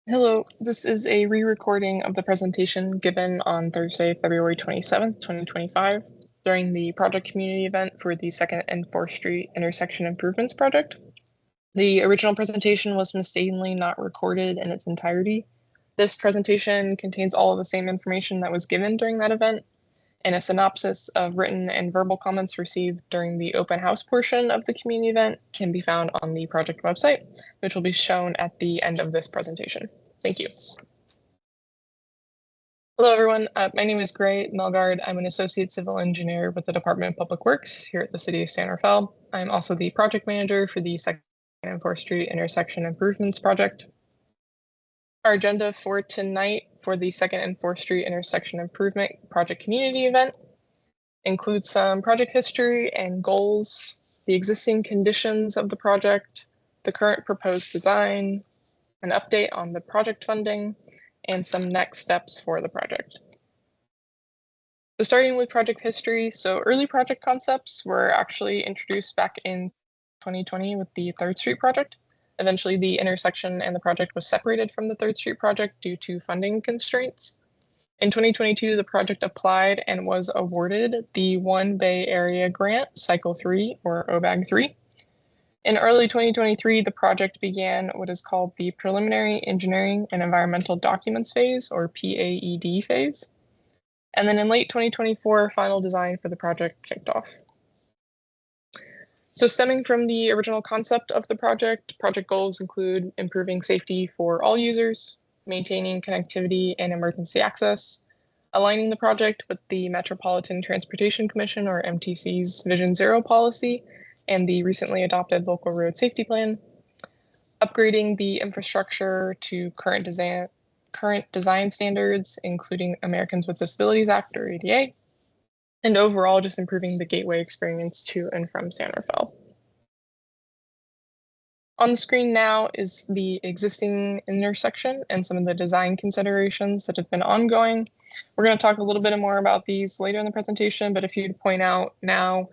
Hello, this is a re-recording of the presentation given on Thursday, February 27th, 2025, during the project community event for the 2nd and 4th Street Intersection Improvements Project. The original presentation was mistakenly not recorded in its entirety. This presentation contains all of the same information that was given during that event, and a synopsis of written and verbal comments received during the open house portion of the community event can be found on the project website, which will be shown at the end of this presentation. Thank you. Hello, everyone. My name is Gray Melgard. I'm an associate civil engineer with the Department of Public Works here at the City of San Rafael. I'm also the project manager for the 2nd and 4th Street Intersection Improvements Project. Our agenda for tonight for the 2nd and 4th Street Intersection Improvement Project Community Event includes some project history and goals, the existing conditions of the project, the current proposed design, an update on the project funding, and some next steps for the project. So starting with project history, so early project concepts were actually introduced back in 2020 with the 3rd Street project. Eventually, the intersection and the project was separated from the 3rd Street project due to funding constraints. In 2022, the project applied and was awarded the One Bay Area Grant, Cycle 3, or OBAG 3. In early 2023, the project began what is called the Preliminary Engineering and Environmental Documents phase, or PAED phase. And then in late 2024, final design for the project kicked off. So stemming from the original concept of the project goals include improving safety for all users, maintaining connectivity and emergency access, aligning the project with the Metropolitan Transportation Commission, or MTC's Vision Zero policy, and the recently adopted local road safety plan, upgrading the infrastructure to current design standards, including Americans with Disabilities Act, or ADA, and overall just improving the gateway experience to and from San Rafael. On the screen now is the existing intersection and some of the design considerations that have been ongoing. We're going to talk a little bit more about these later in the presentation, but a few to point out now,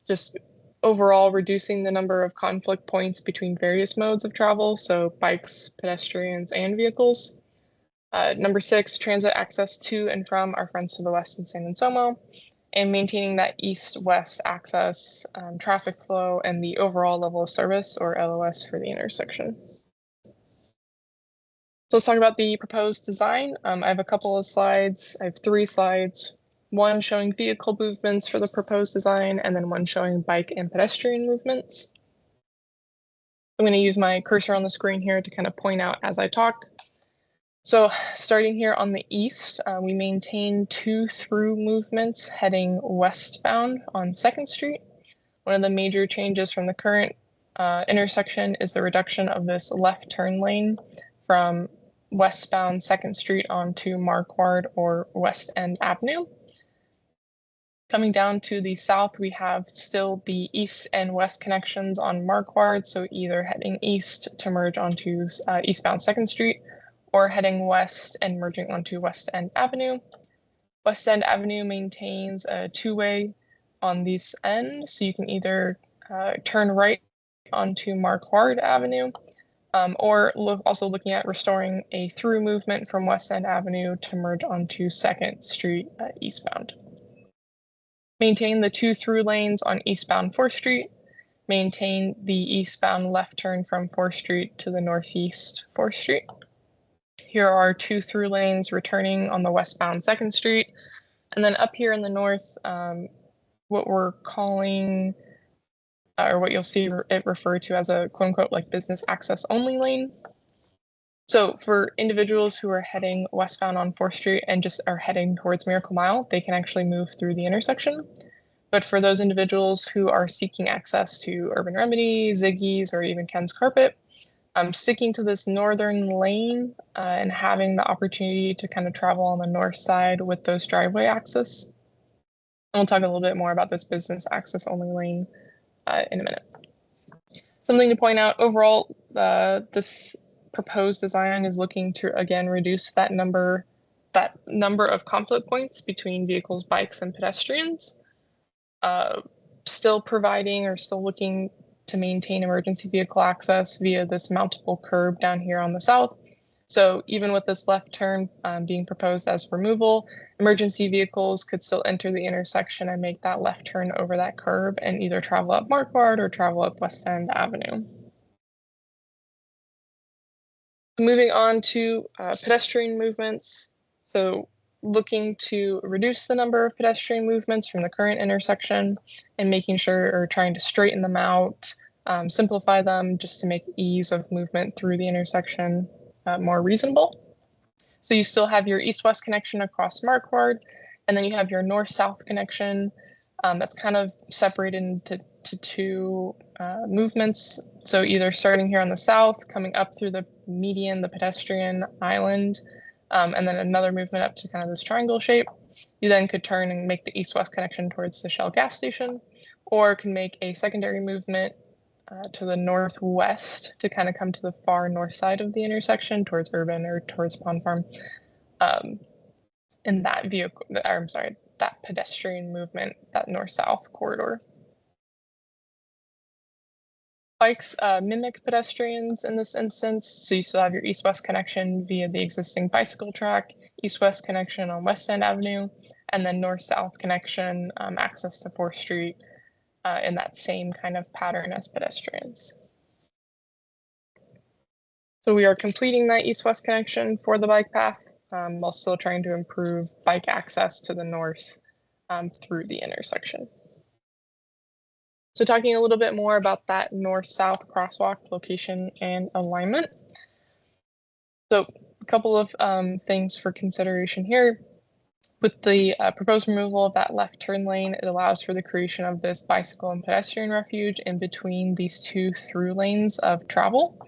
just overall reducing the number of conflict points between various modes of travel, so bikes, pedestrians, and vehicles. Number 6, transit access to and from our friends to the west in San Anselmo, and maintaining that east-west access, traffic flow, and the overall level of service, or LOS, for the intersection. So let's talk about the proposed design. I have a couple of slides. I have 3 slides, one showing vehicle movements for the proposed design, and then one showing bike and pedestrian movements. I'm going to use my cursor on the screen here to kind of point out as I talk. So starting here on the east, we maintain 2 through movements heading westbound on 2nd Street. One of the major changes from the current intersection is the reduction of this left turn lane from westbound 2nd Street onto Marquard or West End Avenue. Coming down to the south, we have still the east and west connections on Marquard, so either heading east to merge onto eastbound 2nd Street, or heading west and merging onto West End Avenue. West End Avenue maintains a 2-way on this end, so you can either turn right onto Marquard Avenue, or also looking at restoring a through movement from West End Avenue to merge onto 2nd Street eastbound. Maintain the 2 through lanes on eastbound 4th Street. Maintain the eastbound left turn from 4th Street to the northeast 4th Street. Here are 2 through lanes returning on the westbound 2nd Street. And then up here in the north, what we're calling, or what you'll see it referred to as a quote unquote like business access only lane. So for individuals who are heading westbound on 4th Street and just are heading towards Miracle Mile, they can actually move through the intersection. But for those individuals who are seeking access to Urban Remedy, Ziggy's, or even Ken's Carpet, sticking to this northern lane and having the opportunity to kind of travel on the north side with those driveway access. And we'll talk a little bit more about this business access only lane in a minute. Something to point out overall, this proposed design is looking to again reduce that number of conflict points between vehicles, bikes, and pedestrians. Still providing or still looking to maintain emergency vehicle access via this mountable curb down here on the south, So even with this left turn being proposed as removal, emergency vehicles could still enter the intersection and make that left turn over that curb and either travel up Marquardt or travel up West End Avenue. Moving on to pedestrian movements. So looking to reduce the number of pedestrian movements from the current intersection and making sure or trying to straighten them out, simplify them just to make ease of movement through the intersection more reasonable. So you still have your east-west connection across Marquardt, and then you have your north-south connection that's kind of separated into two movements. So either starting here on the south, coming up through the median, the pedestrian island, and then another movement up to kind of this triangle shape. You then could turn and make the east-west connection towards the Shell gas station, or can make a secondary movement to the northwest to kind of come to the far north side of the intersection towards Urban or towards Pond Farm. In that vehicle, I'm sorry, that pedestrian movement, that north-south corridor. Bikes mimic pedestrians in this instance, so you still have your east-west connection via the existing bicycle track, east-west connection on West End Avenue, and then north-south connection access to 4th Street in that same kind of pattern as pedestrians. So we are completing that east-west connection for the bike path while still trying to improve bike access to the north through the intersection. So talking a little bit more about that north-south crosswalk location and alignment. So a couple of things for consideration here. With the proposed removal of that left turn lane, it allows for the creation of this bicycle and pedestrian refuge in between these two through lanes of travel.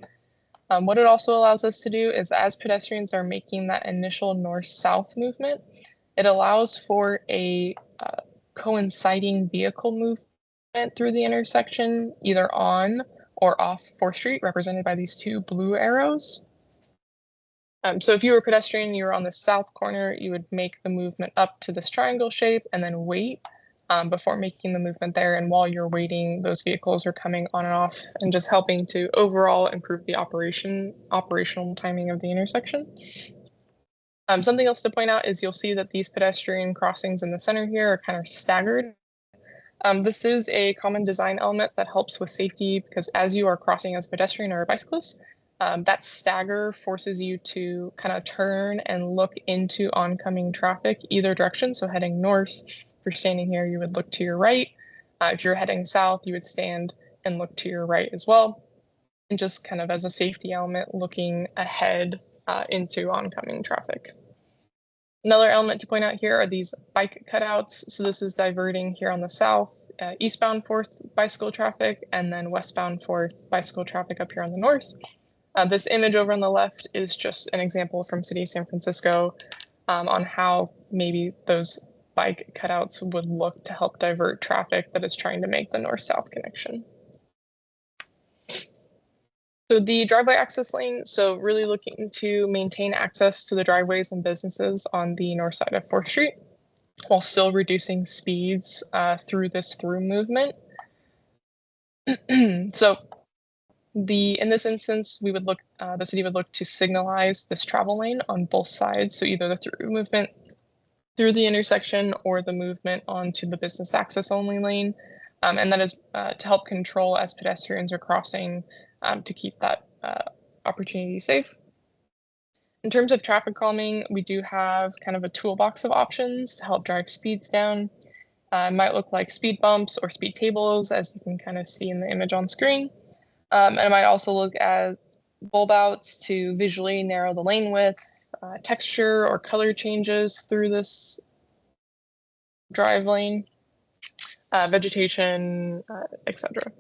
What it also allows us to do is, as pedestrians are making that initial north-south movement, it allows for a coinciding vehicle movement through the intersection, either on or off 4th Street, represented by these two blue arrows. So if you were a pedestrian, you were on the south corner, you would make the movement up to this triangle shape and then wait before making the movement there. And while you're waiting, those vehicles are coming on and off and just helping to overall improve the operational timing of the intersection. Something else to point out is you'll see that these pedestrian crossings in the center here are kind of staggered. This is a common design element that helps with safety because as you are crossing as a pedestrian or a bicyclist, that stagger forces you to kind of turn and look into oncoming traffic either direction. So heading north, if you're standing here, you would look to your right. If you're heading south, you would stand and look to your right as well. And just kind of as a safety element, looking ahead into oncoming traffic. Another element to point out here are these bike cutouts. So this is diverting here on the south, eastbound 4th bicycle traffic, and then westbound 4th bicycle traffic up here on the north. This image over on the left is just an example from City of San Francisco on how maybe those bike cutouts would look to help divert traffic that is trying to make the north-south connection. So the driveway access lane, so really looking to maintain access to the driveways and businesses on the north side of 4th Street while still reducing speeds through this through movement. So in this instance, we would look, the city would look to signalize this travel lane on both sides. So either the through movement through the intersection or the movement onto the business access only lane. And that is to help control as pedestrians are crossing to keep that opportunity safe. In terms of traffic calming, we do have kind of a toolbox of options to help drive speeds down. It might look like speed bumps or speed tables, as you can kind of see in the image on screen. And it might also look at bulb outs to visually narrow the lane width, texture or color changes through this drive lane, vegetation, etc.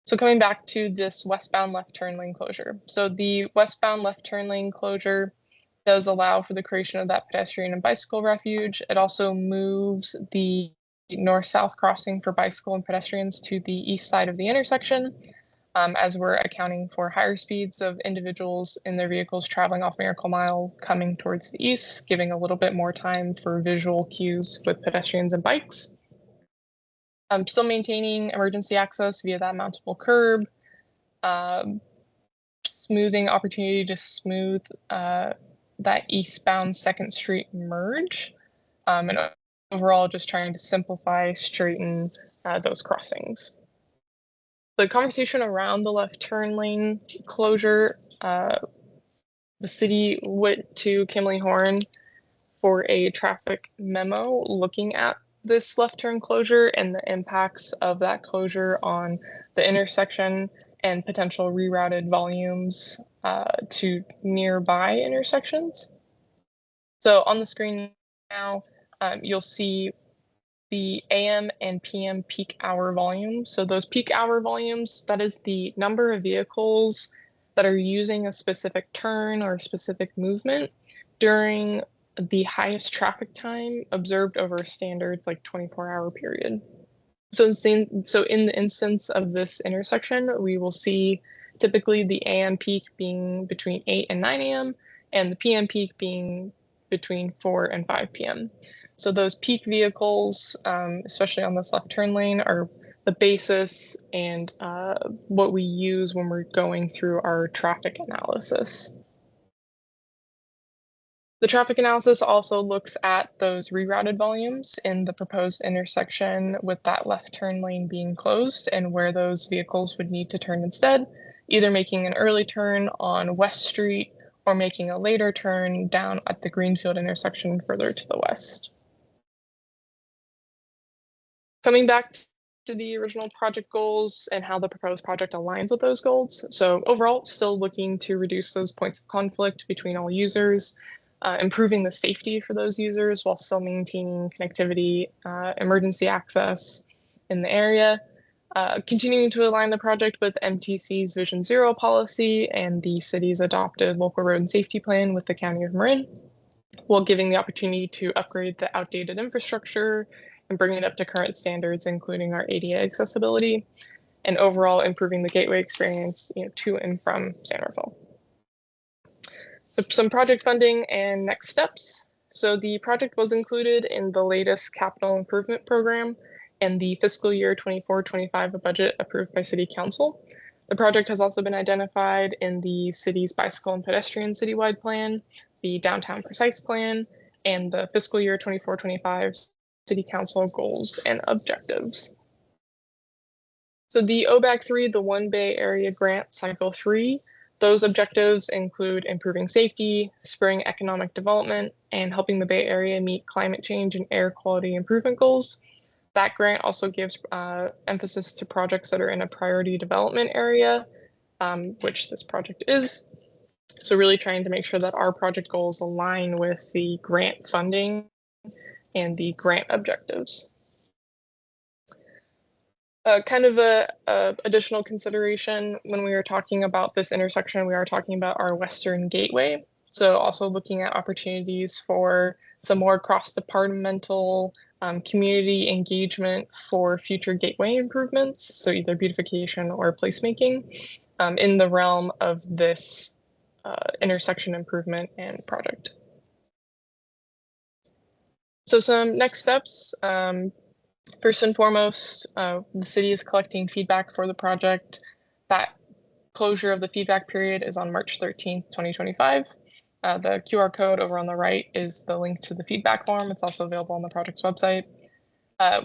So coming back to this westbound left turn lane closure. So the westbound left turn lane closure does allow for the creation of that pedestrian and bicycle refuge. It also moves the north-south crossing for bicycle and pedestrians to the east side of the intersection, as we're accounting for higher speeds of individuals in their vehicles traveling off Miracle Mile coming towards the east, giving a little bit more time for visual cues with pedestrians and bikes. Still maintaining emergency access via that mountable curb. smoothing opportunity to smooth that eastbound 2nd Street merge, and overall just trying to simplify, straighten those crossings. The conversation around the left turn lane closure, the city went to Kimley Horn for a traffic memo looking at this left turn closure and the impacts of that closure on the intersection and potential rerouted volumes to nearby intersections. So on the screen now, you'll see the AM and PM peak hour volumes. So those peak hour volumes, that is the number of vehicles that are using a specific turn or a specific movement during the highest traffic time observed over a standard like 24-hour period. So in the instance of this intersection, we will see typically the AM peak being between 8 and 9 a.m. and the PM peak being between 4 and 5 p.m. So those peak vehicles, especially on this left turn lane, are the basis and what we use when we're going through our traffic analysis. The traffic analysis also looks at those rerouted volumes in the proposed intersection with that left turn lane being closed and where those vehicles would need to turn instead, either making an early turn on West Street or making a later turn down at the Greenfield intersection further to the west. Coming back to the original project goals and how the proposed project aligns with those goals. So overall, still looking to reduce those points of conflict between all users, improving the safety for those users while still maintaining connectivity, emergency access in the area, continuing to align the project with MTC's Vision Zero policy and the city's adopted local road and safety plan with the County of Marin, while giving the opportunity to upgrade the outdated infrastructure and bring it up to current standards, including our ADA accessibility, and overall improving the gateway experience to and from San Rafael. So some project funding and next steps. So the project was included in the latest capital improvement program and the fiscal year 24-25 budget approved by City Council. The project has also been identified in the city's bicycle and pedestrian citywide plan, the downtown precise plan, and the fiscal year 24-25 City Council goals and objectives. So the OBAG 3, the One Bay Area Grant Cycle 3, those objectives include improving safety, spurring economic development, and helping the Bay Area meet climate change and air quality improvement goals. That grant also gives emphasis to projects that are in a priority development area, which this project is. So really trying to make sure that our project goals align with the grant funding and the grant objectives. Kind of a additional consideration when we are talking about this intersection, we are talking about our Western Gateway. So also looking at opportunities for some more cross-departmental community engagement for future gateway improvements, so either beautification or placemaking in the realm of this intersection improvement and project. So some next steps. First and foremost, the city is collecting feedback for the project. That closure of the feedback period is on March 13th, 2025. The QR code over on the right is the link to the feedback form. It's also available on the project's website.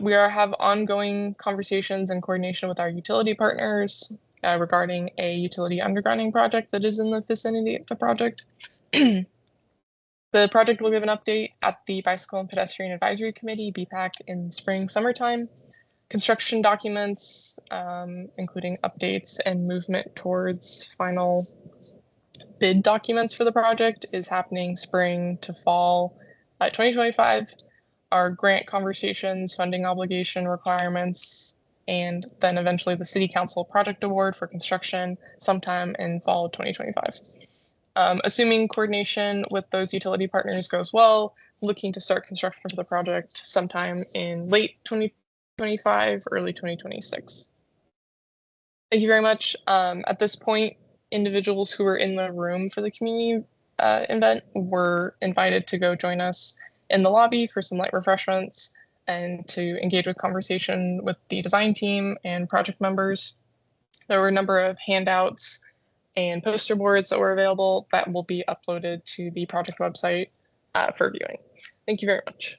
We have ongoing conversations and coordination with our utility partners regarding a utility undergrounding project that is in the vicinity of the project. The project will give an update at the Bicycle and Pedestrian Advisory Committee, BPAC, in spring, summertime. Construction documents, including updates and movement towards final bid documents for the project, is happening spring to fall 2025. Our grant conversations, funding obligation requirements, and then eventually the City Council project award for construction sometime in fall of 2025. Assuming coordination with those utility partners goes well, looking to start construction for the project sometime in late 2025, early 2026. Thank you very much. At this point, individuals who were in the room for the community event were invited to go join us in the lobby for some light refreshments and to engage with conversation with the design team and project members. There were a number of handouts and poster boards that were available that will be uploaded to the project website for viewing. Thank you very much.